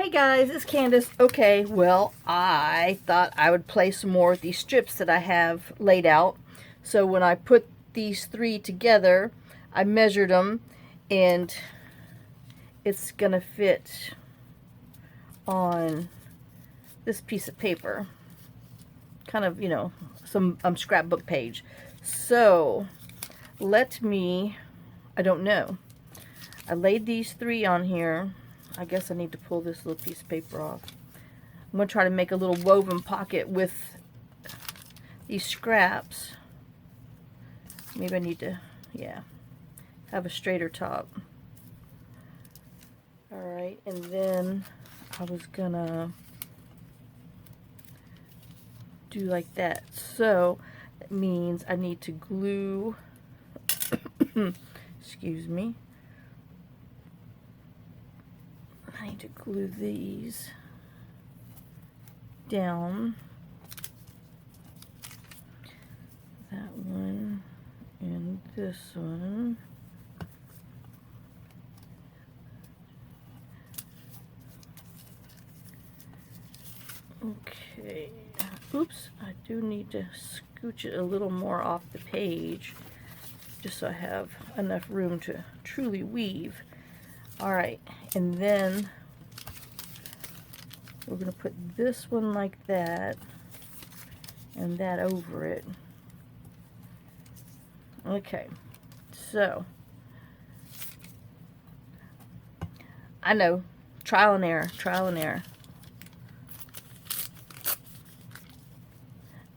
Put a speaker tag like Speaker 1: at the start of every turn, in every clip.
Speaker 1: Hey guys, it's Candace. Okay, well, I thought I would play some more with these strips that I have laid out. So when I put these three together, I measured them and it's gonna fit on this piece of paper. Kind of, you know, some scrapbook page. So I don't know. I laid these three on here. I guess I need to pull this little piece of paper off. I'm going to try to make a little woven pocket with these scraps. Maybe I need to, yeah, have a straighter top. Alright, and then I was going to do like that. So, that means I need to glue, excuse me, I need to glue these down, that one and this one. Okay, oops, I do need to scooch it a little more off the page just so I have enough room to truly weave. Alright, and then we're going to put this one like that and that over it. Okay, so I know, trial and error,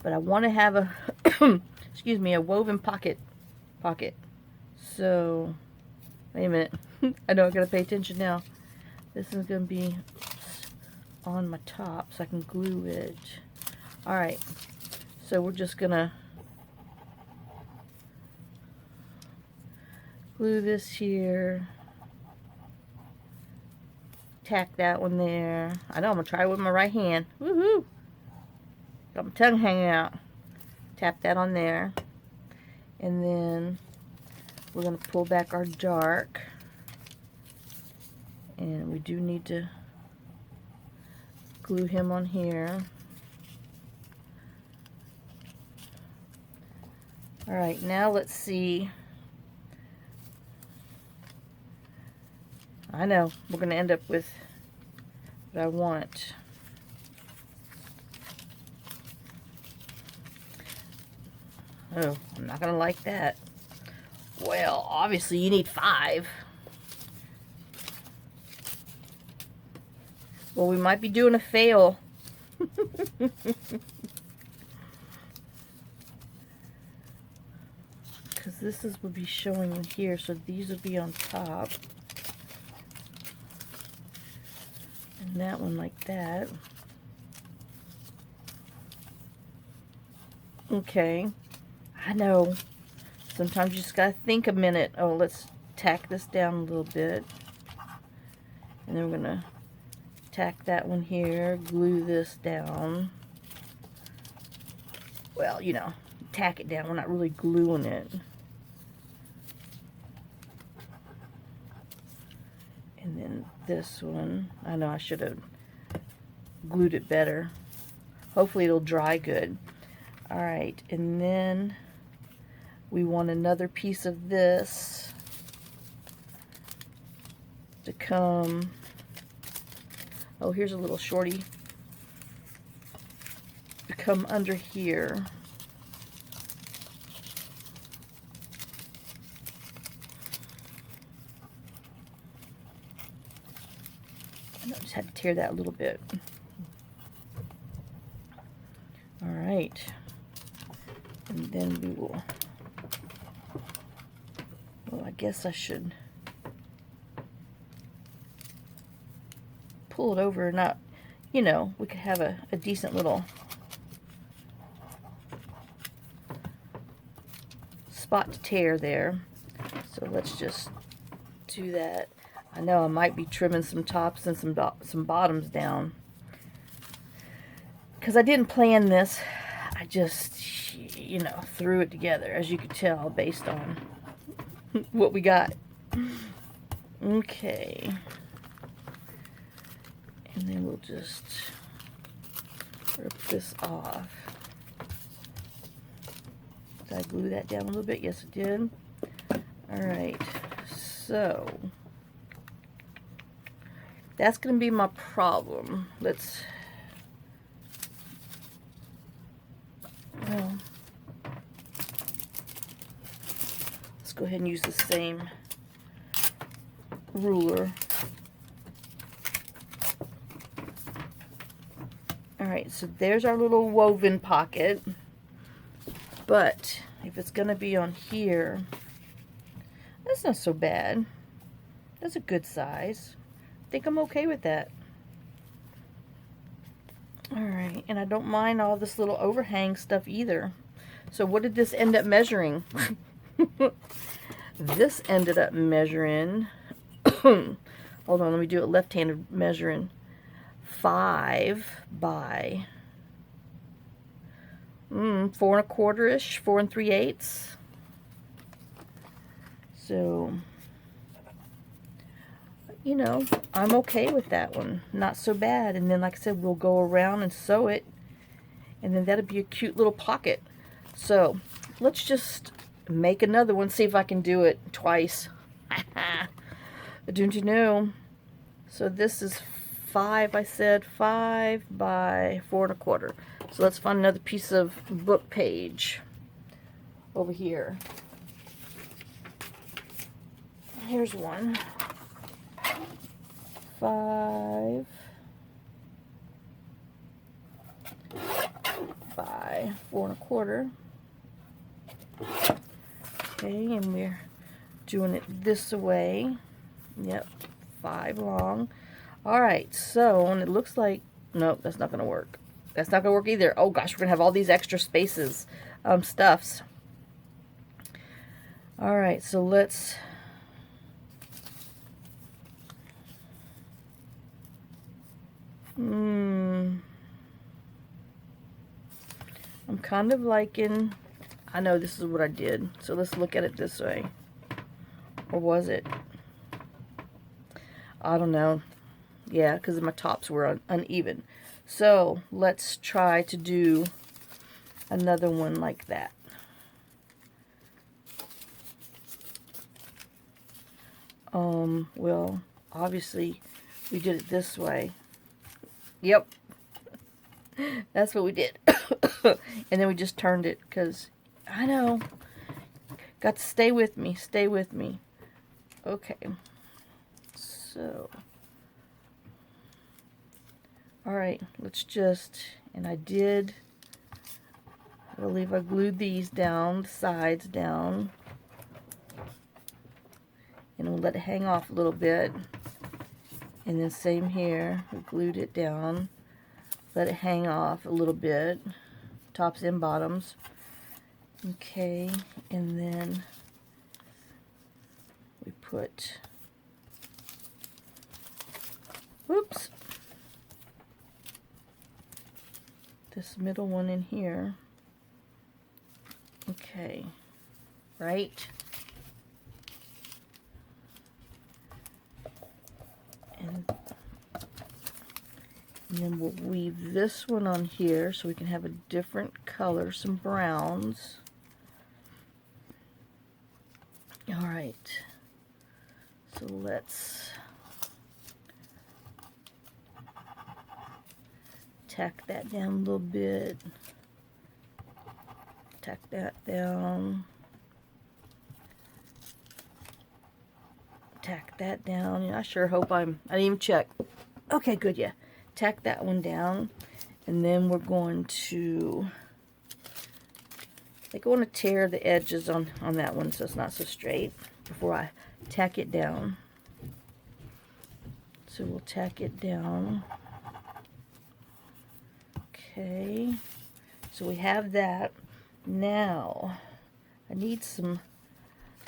Speaker 1: but I want to have a excuse me, a woven pocket. So wait a minute. I know I gotta pay attention now. This is gonna be on my top so I can glue it. Alright, so we're just gonna glue this here, tack that one there. I know I'm gonna try it with my right hand. Woohoo! Got my tongue hanging out. Tap that on there, and then we're gonna pull back our dark. And we do need to glue him on here. Alright, now let's see. I know, we're going to end up with what I want. Oh, I'm not going to like that. Well, obviously you need 5. Well, we might be doing a fail. Because this would be showing in here, so these would be on top. And that one like that. Okay. I know. Sometimes you just gotta think a minute. Oh, let's tack this down a little bit. And then we're gonna tack that one here, glue this down. Well, you know, tack it down. We're not really gluing it. And then this one, I know I should have glued it better. Hopefully it'll dry good. Alright, and then we want another piece of this to come. Oh, here's a little shorty to come under here. I just had to tear that a little bit. Alright. And then we will, well, I guess I should pull it over, not, you know, we could have a decent little spot to tear there. So let's just do that. I know I might be trimming some tops and some bottoms down, because I didn't plan this. I just, you know, threw it together, as you could tell, based on what we got. Okay. And then we'll just rip this off. Did I glue that down a little bit? Yes, I did. Alright, so that's going to be my problem. Let's go ahead and use the same ruler. Alright, so there's our little woven pocket. But if it's going to be on here, that's not so bad. That's a good size. I think I'm okay with that. Alright, and I don't mind all this little overhang stuff either. So what did this end up measuring? This ended up measuring, hold on, let me do it left-handed measuring, 5 by 4 1/4-ish, 4 3/8. So, you know, I'm okay with that one. Not so bad. And then, like I said, we'll go around and sew it, and then that'll be a cute little pocket. So, let's just make another one, see if I can do it twice. Don't you know? So this is 5, I said 5 by 4 1/4. So let's find another piece of book page over here. Here's one. 5 by 4 1/4. Okay, and we're doing it this way. Yep, 5 long. Alright, so, and it looks like, nope, that's not going to work. That's not going to work either. Oh gosh, we're going to have all these extra spaces, stuffs. Alright, so let's, I'm kind of liking, I know this is what I did, so let's look at it this way. Or was it? I don't know. Yeah, because my tops were uneven. So let's try to do another one like that. Well, obviously we did it this way. Yep. That's what we did. And then we just turned it because, I know, got to stay with me, stay with me. Okay. So, alright, let's just, and I believe I glued these down, the sides down. And we'll let it hang off a little bit. And then same here, we glued it down. Let it hang off a little bit. Tops and bottoms. Okay, and then we put, whoops, this middle one in here. Okay, right? And then we'll weave this one on here so we can have a different color, some browns. Alright, so let's tack that down a little bit. Tack that down. Tack that down. I sure hope I didn't even check. Okay, good, yeah. Tack that one down. And then we're going to, I think I want to tear the edges on that one so it's not so straight before I tack it down. So we'll tack it down. Okay. So we have that. Now, I need some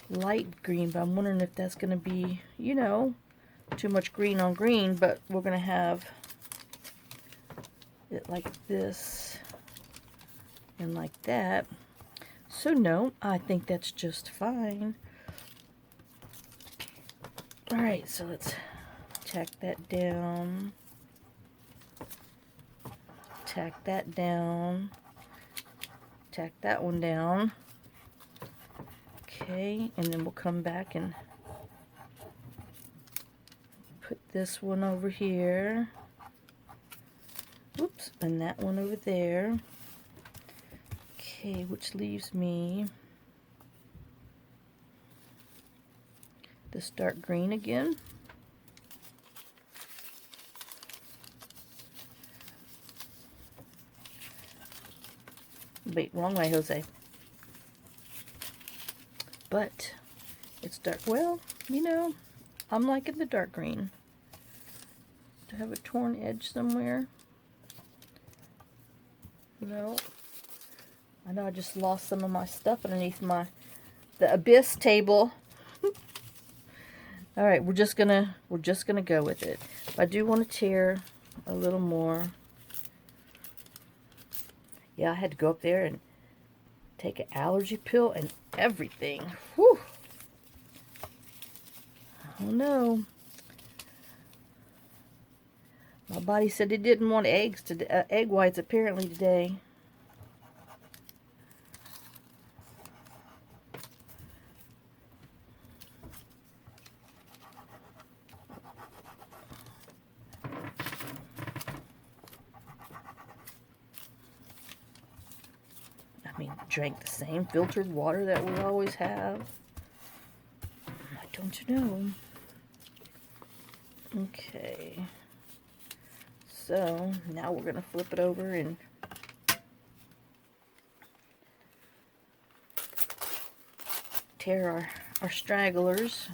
Speaker 1: light green, but I'm wondering if that's going to be, you know, too much green on green, but we're going to have it like this and like that. So no, I think that's just fine. Alright, so let's tack that down. tack that down, tack that one down. Okay, and then we'll come back and put this one over here. Oops, and that one over there. Okay, which leaves me this dark green again. Wait, wrong way, Jose. But it's dark. Well, you know, I'm liking the dark green. Do I have a torn edge somewhere? No. I know I just lost some of my stuff underneath the Abyss table. All right, we're just gonna go with it. I do want to tear a little more. Yeah, I had to go up there and take an allergy pill and everything. Whew. Oh no. My body said it didn't want egg whites apparently today. I mean, drank the same filtered water that we always have. Don't you know? Okay. So, now we're going to flip it over and tear our stragglers.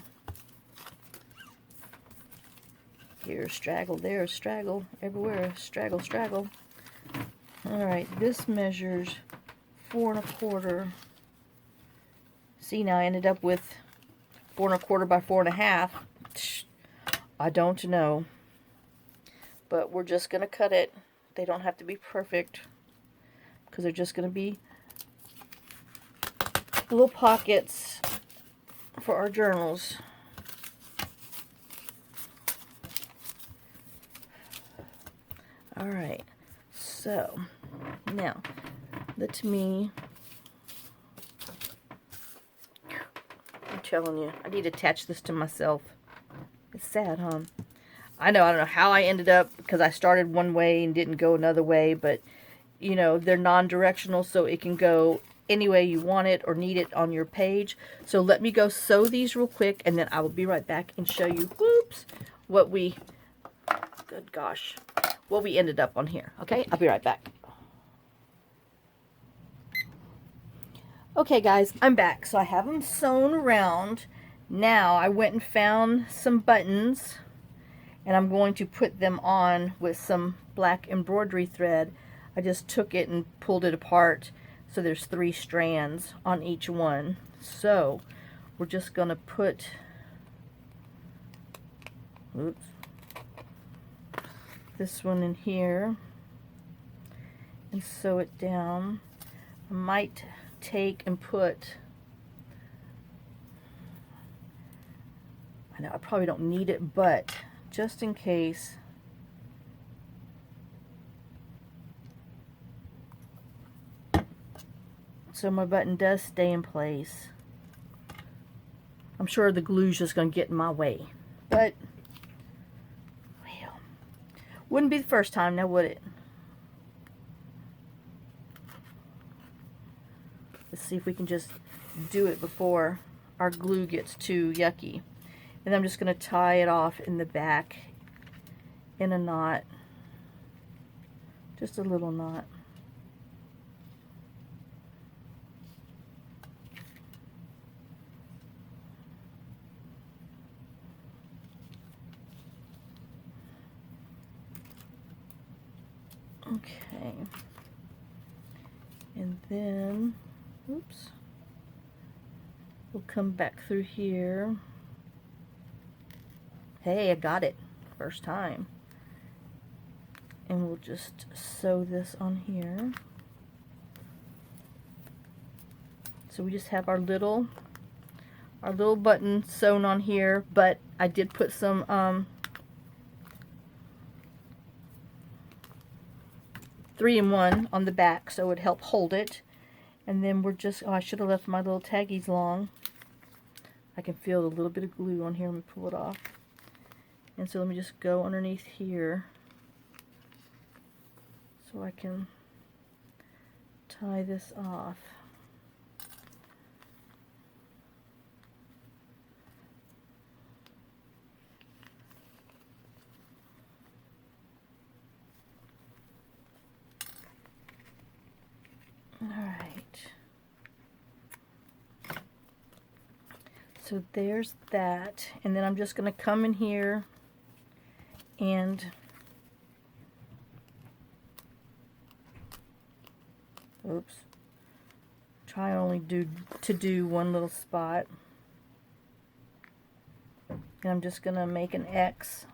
Speaker 1: Here, straggle, there, straggle, everywhere, straggle, straggle. Alright, this measures 4 1/4. See, now I ended up with 4 1/4 by 4 1/2. I don't know. But we're just going to cut it. They don't have to be perfect, because they're just going to be little pockets for our journals. Alright, so now let me, I'm telling you, I need to attach this to myself. It's sad, huh? I don't know how I ended up, because I started one way and didn't go another way, but you know, they're non-directional, so it can go any way you want it or need it on your page. So let me go sew these real quick, and then I will be right back and show you, whoops, what we, good gosh, what we ended up on here. Okay, I'll be right back. Okay guys, I'm back. So I have them sewn around. Now I went and found some buttons, and I'm going to put them on with some black embroidery thread. I just took it and pulled it apart, so there's 3 strands on each one. So we're just going to put, oops, this one in here and sew it down. I might take and put, I know I probably don't need it, but just in case, so my button does stay in place. I'm sure the glue's just going to get in my way, but well, wouldn't be the first time now, would it? Let's see if we can just do it before our glue gets too yucky. And I'm just going to tie it off in the back in a knot, just a little knot. Okay, and then, oops, we'll come back through here. Hey, I got it, first time. And we'll just sew this on here. So we just have our little button sewn on here, but I did put some 3-in-1 on the back, so it would help hold it. And then we're just, oh, I should have left my little taggies long. I can feel a little bit of glue on here. Let me pull it off. And so let me just go underneath here so I can tie this off. Alright. So there's that. And then I'm just going to come in here and oops. Try only to do one little spot. And I'm just going to make an X.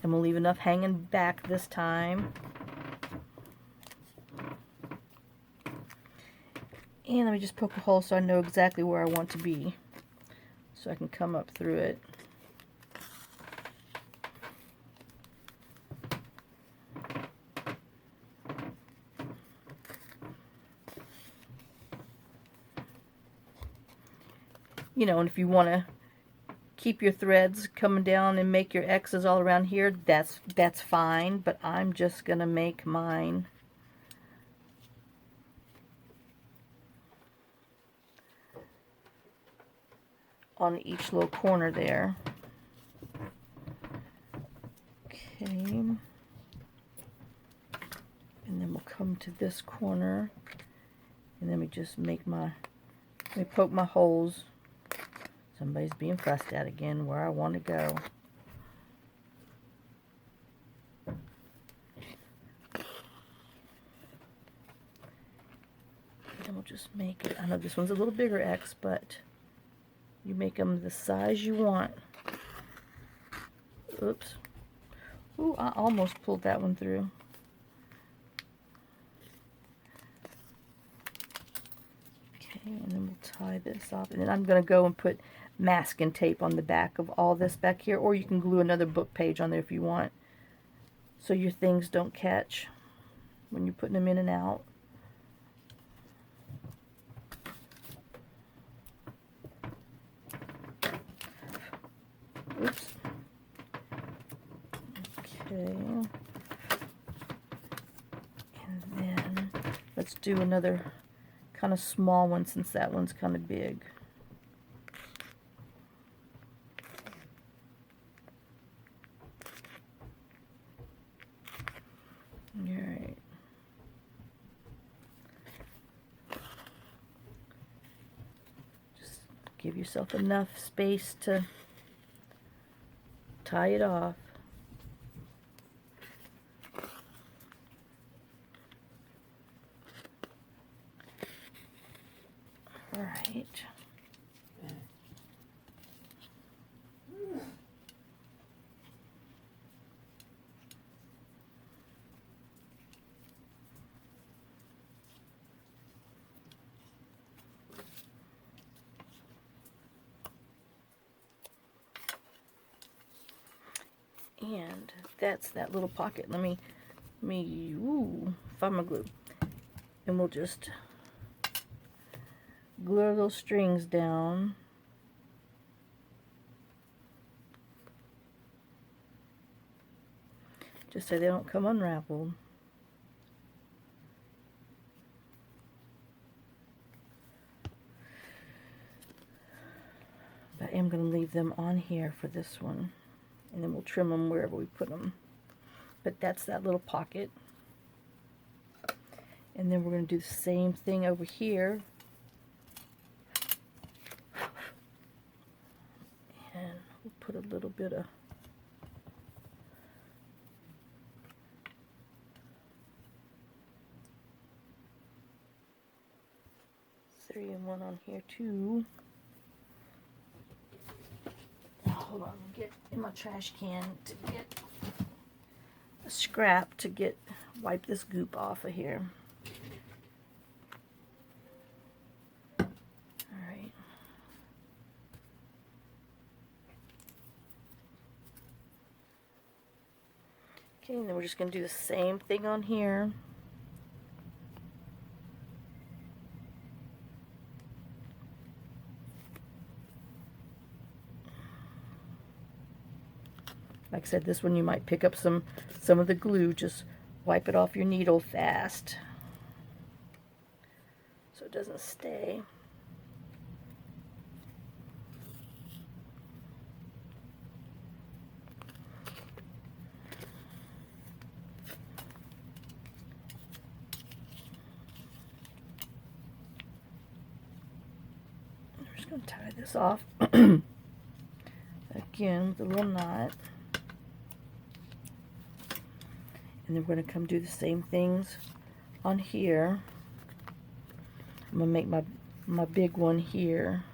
Speaker 1: And we'll leave enough hanging back this time. And let me just poke a hole so I know exactly where I want to be, so I can come up through it. You know, and if you want to keep your threads coming down and make your X's all around here, that's fine, but I'm just going to make mine on each little corner there. Okay. And then we'll come to this corner, and then we just make my, let me poke my holes. Somebody's being fussed at again where I want to go. And we'll just make it, I know this one's a little bigger X, but you make them the size you want. Oops. Ooh, I almost pulled that one through. Okay, and then we'll tie this off. And then I'm going to go and put masking tape on the back of all this back here, or you can glue another book page on there if you want, so your things don't catch when you're putting them in and out. Oops. Okay. And then let's do another kind of small one since that one's kind of big. Alright. Just give yourself enough space to tie it off. All right. And that's that little pocket. Let me find my glue. And we'll just glue those strings down. Just so they don't come unraveled. But I am going to leave them on here for this one. And then we'll trim them wherever we put them. But that's that little pocket. And then we're going to do the same thing over here. And we'll put a little bit of three-in-one on here too. Hold on, I'll get in my trash can to get a scrap to wipe this goop off of here. Alright. Okay, and then we're just going to do the same thing on here. Like I said, this one you might pick up some of the glue. Just wipe it off your needle fast so it doesn't stay. I'm just going to tie this off again with a little knot. And then we're going to come do the same things on here. I'm going to make my big one here.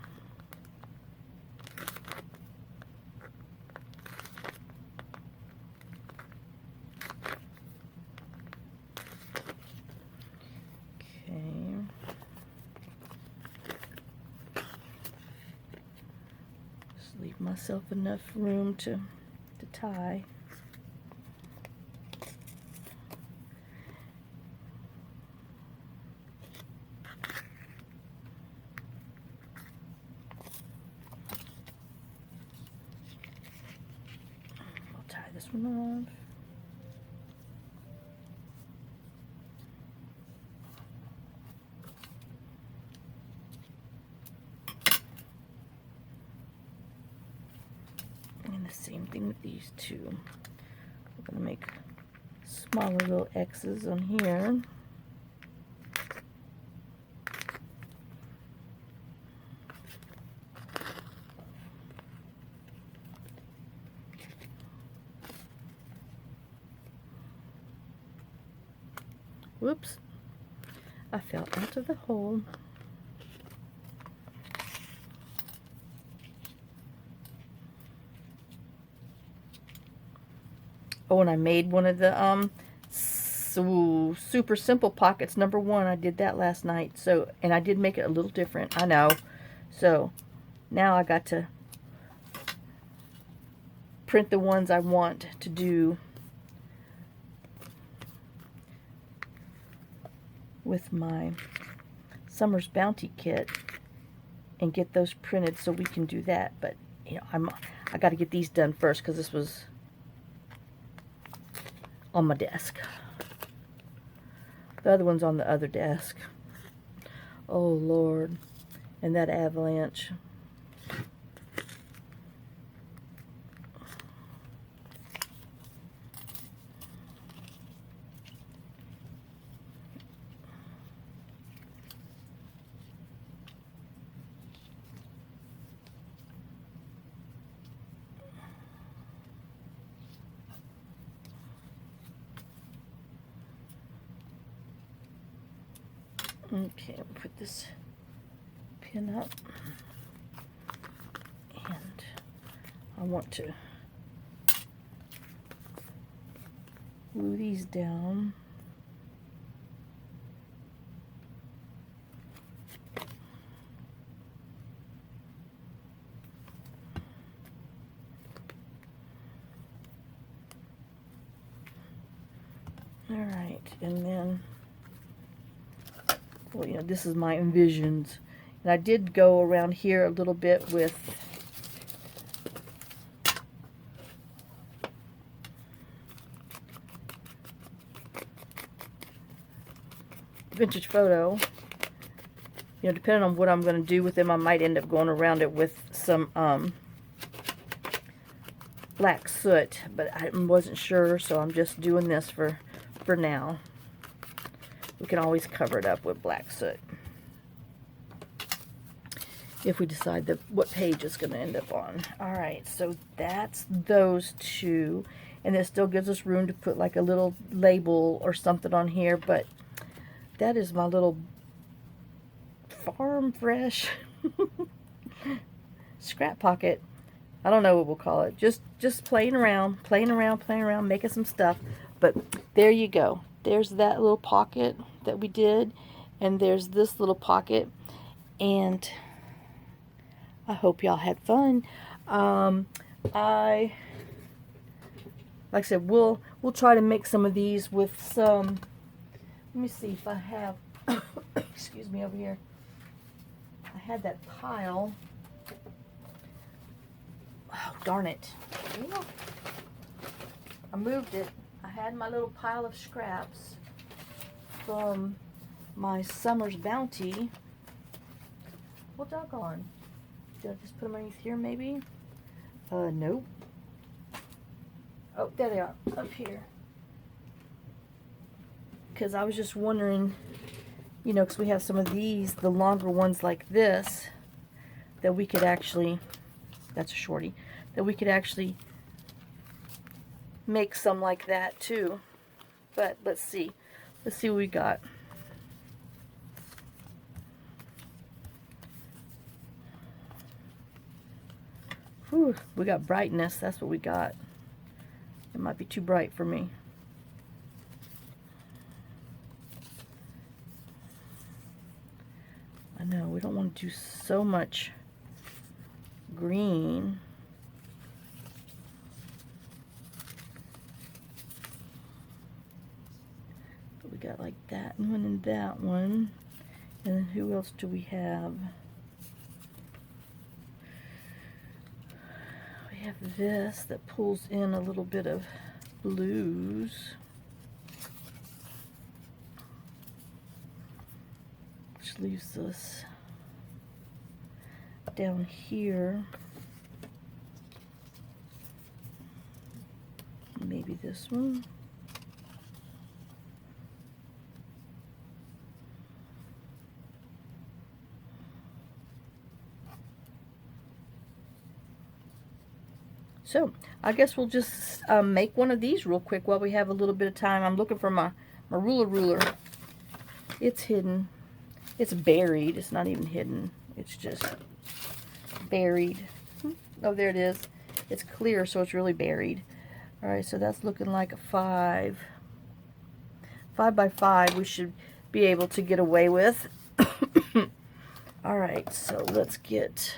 Speaker 1: Okay. Just leave myself enough room to tie. This one off. And the same thing with these two. We're going to make smaller little X's on here. Whoops, I fell out of the hole. Oh, and I made one of the super simple pockets, number 1. I did that last night. So, and I did make it a little different, I know. So now I got to print the ones I want to do with my Summer's Bounty kit and get those printed so we can do that. But you know, I got to get these done first because this was on my desk. The other one's on the other desk. Oh Lord, and that avalanche. Okay, I'll put this pin up, and I want to glue these down. All right, and then, well, you know, this is my Envisions. And I did go around here a little bit with Vintage Photo. You know, depending on what I'm going to do with them, I might end up going around it with some black soot. But I wasn't sure, so I'm just doing this for now. We can always cover it up with black soot if we decide that what page it's going to end up on. Alright, so that's those two. And it still gives us room to put like a little label or something on here. But that is my little Farm Fresh scrap pocket. I don't know what we'll call it. Just playing around, making some stuff. But there you go. There's that little pocket that we did. And there's this little pocket. And I hope y'all had fun. I like I said, we'll try to make some of these with some. Let me see if I have. Excuse me, over here. I had that pile. Oh, darn it! I moved it. I had my little pile of scraps from my summer's bounty. Well, doggone. Did I just put them underneath here, maybe? Nope. Oh, there they are, up here. Because I was just wondering, you know, because we have some of these, the longer ones like this, that we could actually, that's a shorty, that we could actually make some like that too. But let's see. Let's see what we got. Whew, we got brightness. That's what we got. It might be too bright for me. I know, we don't want to do so much green. But we got like that one and that one. And then who else do we have? We have this that pulls in a little bit of blues. Which leaves us down here. Maybe this one. So, I guess we'll just make one of these real quick while we have a little bit of time. I'm looking for my ruler. It's hidden. It's buried. It's not even hidden. It's just buried. Oh, there it is. It's clear, so it's really buried. All right, so that's looking like a 5. 5 by 5 we should be able to get away with. All right, so let's get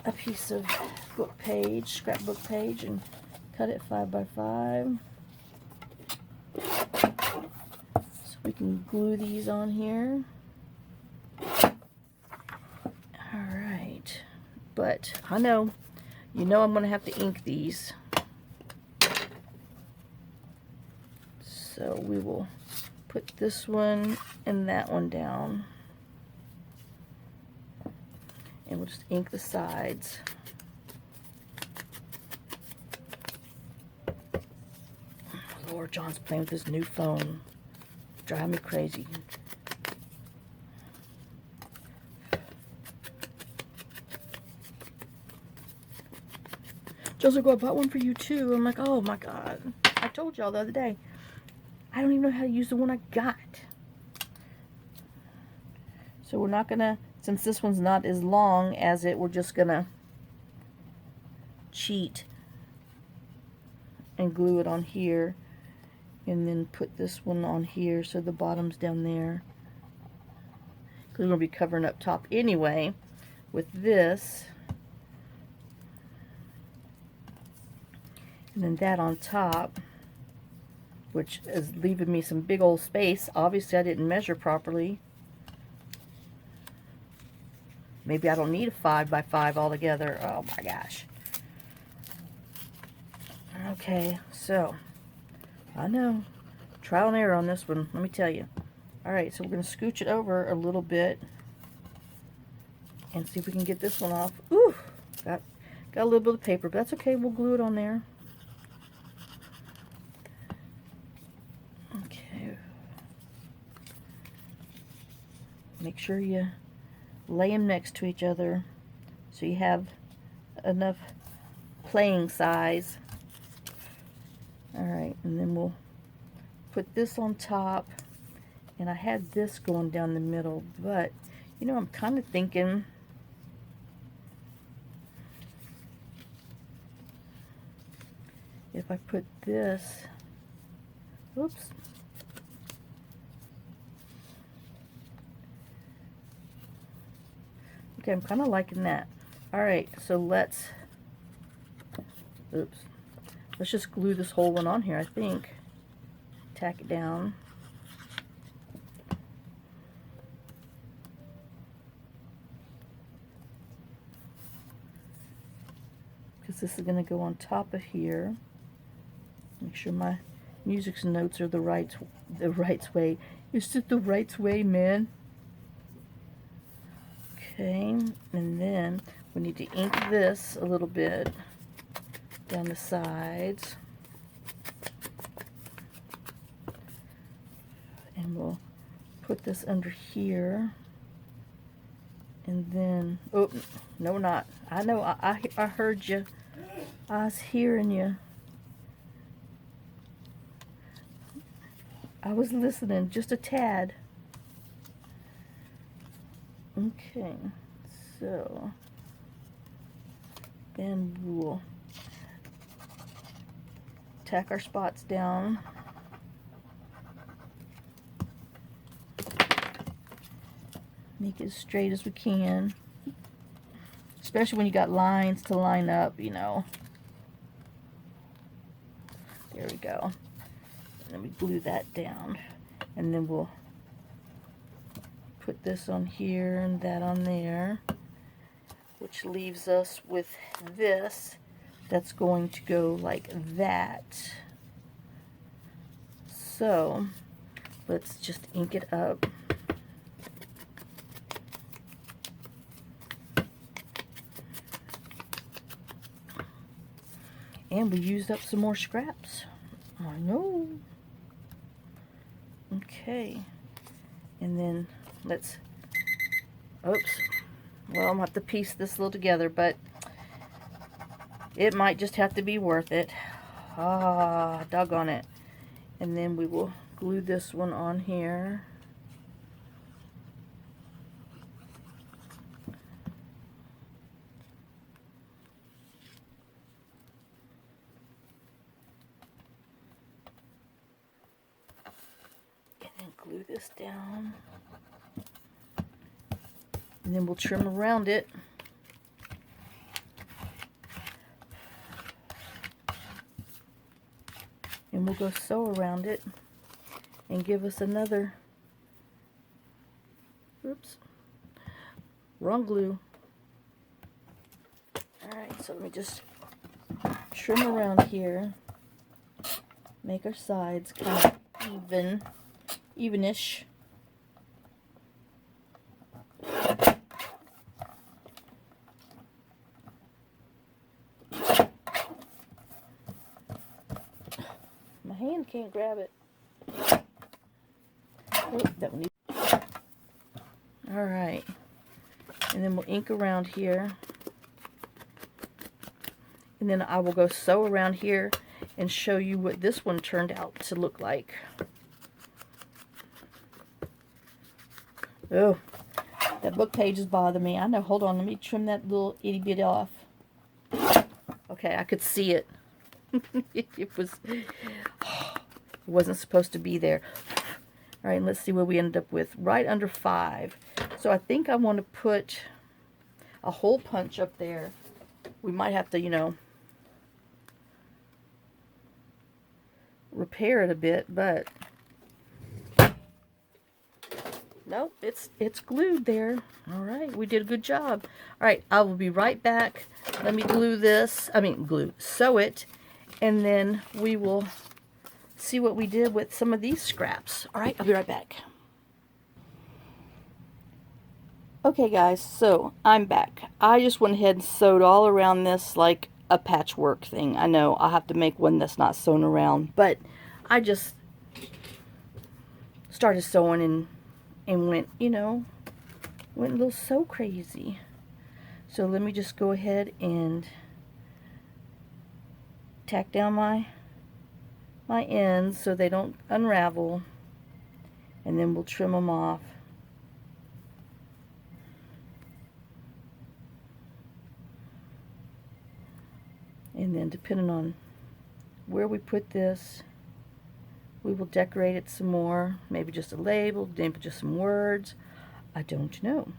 Speaker 1: a piece of book page, scrapbook page, and cut it 5 by 5. So we can glue these on here. Alright, but I know, you know I'm going to have to ink these. So we will put this one and that one down. And we'll just ink the sides. Lord, John's playing with his new phone. Driving me crazy. Joseph, I bought one for you too. I'm like, oh my God. I told y'all the other day. I don't even know how to use the one I got. So we're not gonna, since this one's not as long as it, we're just gonna cheat and glue it on here, and then put this one on here so the bottom's down there, because we're gonna be covering up top anyway with this, and then that on top, which is leaving me some big old space. Obviously I didn't measure properly. Maybe I don't need a 5 by 5 altogether. Oh my gosh. Okay, so I know, trial and error on this one, let me tell you. Alright, so we're going to scooch it over a little bit and see if we can get this one off. Ooh, got a little bit of paper, but that's okay, we'll glue it on there. Okay. Make sure you lay them next to each other so you have enough playing size. Alright, and then we'll put this on top, and I had this going down the middle, but you know, I'm kind of thinking if I put this, oops, okay, I'm kind of liking that. Alright, so let's Oops. Let's just glue this whole one on here, I think. Tack it down. Because this is going to go on top of here. Make sure my music's notes are the right way. Is it the right way, man? Okay, and then we need to ink this a little bit down the sides. And we'll put this under here. And then, oh, no, not. I know, I heard you. I was hearing you. I was listening, just a tad. Okay, so then we'll tack our spots down. Make it as straight as we can, especially when you got lines to line up, you know. There we go. And then we glue that down, and then we'll put this on here and that on there, which leaves us with this that's going to go like that. So let's just ink it up. And we used up some more scraps. I know. Okay. And then let's, oops. Well, I'm going to have to piece this little together, but it might just have to be worth it. Ah, doggone it. And then we will glue this one on here. Glue this down, and then we'll trim around it. And we'll go sew around it and give us another, oops, wrong glue. Alright, so let me just trim around here, make our sides kind of evenish. My hand can't grab it. Oh, that one. Alright. And then we'll ink around here. And then I will go sew around here and show you what this one turned out to look like. Oh, that book page is bothering me. I know. Hold on. Let me trim that little itty bit off. Okay, I could see it. It wasn't supposed to be there. All right, let's see what we ended up with. Right under 5. So I think I want to put a hole punch up there. We might have to, you know, repair it a bit, but nope, it's glued there. All right, we did a good job. All right, I will be right back. Let me glue this. Sew it, and then we will see what we did with some of these scraps. All right, I'll be right back. Okay, guys, so I'm back. I just went ahead and sewed all around this like a patchwork thing. I know I'll have to make one that's not sewn around, but I just started sewing and went, you know, went a little sew crazy. So let me just go ahead and tack down my ends so they don't unravel, and then we'll trim them off. And then depending on where we put this, we will decorate it some more. Maybe just a label, maybe just some words. I don't know.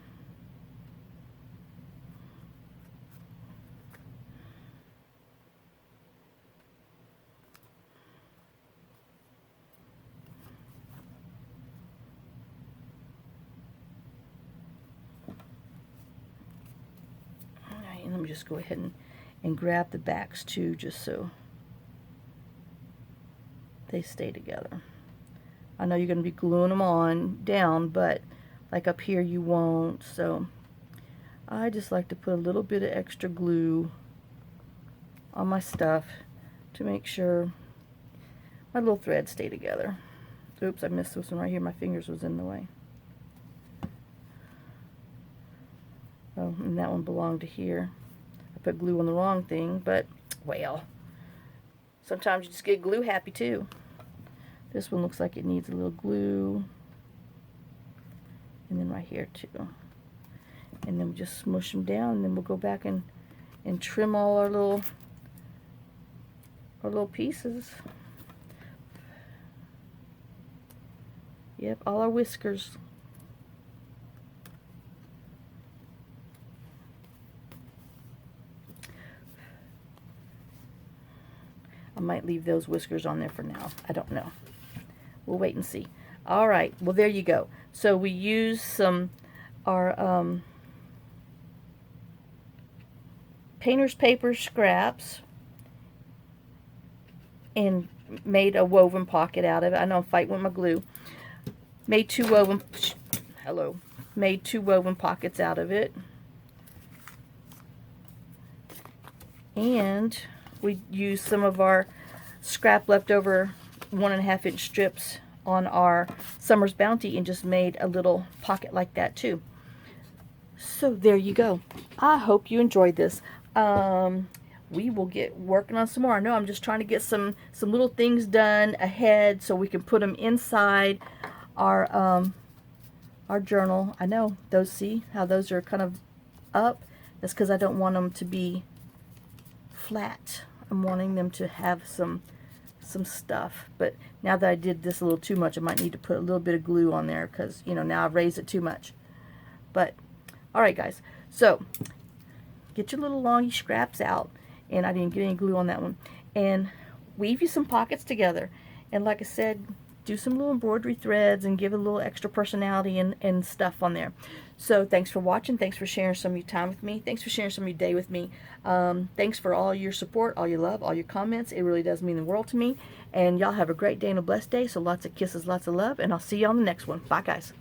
Speaker 1: me just go ahead and grab the backs too, just so they stay together. I know you're going to be gluing them on down, but like up here you won't, so I just like to put a little bit of extra glue on my stuff to make sure my little threads stay together. Oops, I missed this one right here. My fingers was in the way. Oh, and that one belonged to here. I put glue on the wrong thing, but, well, sometimes you just get glue happy too. This one looks like it needs a little glue. And then right here too. And then we just smush them down, and then we'll go back and trim all our little pieces. Yep, all our whiskers. I might leave those whiskers on there for now. I don't know. We'll wait and see. All right, well, there you go. So we used our painter's paper scraps and made a woven pocket out of it. I know I'm fighting with my glue. Made two woven pockets out of it. And we used some of our scrap leftover 1.5 inch strips on our Summer's Bounty and just made a little pocket like that too. So there you go. I hope you enjoyed this. We will get working on some more. I know I'm just trying to get some little things done ahead so we can put them inside our journal. I know those, see how those are kind of up? That's because I don't want them to be flat. I'm wanting them to have some stuff. But now that I did this a little too much, I might need to put a little bit of glue on there because, you know, now I've raised it too much. But all right, guys, so get your little longy scraps out, and I didn't get any glue on that one, and weave you some pockets together, and like I said, do some little embroidery threads and give it a little extra personality and stuff on there. So thanks for watching. Thanks for sharing some of your time with me. Thanks for sharing some of your day with me. Thanks for all your support, all your love, all your comments. It really does mean the world to me. And y'all have a great day and a blessed day. So lots of kisses, lots of love, and I'll see you on the next one. Bye, guys.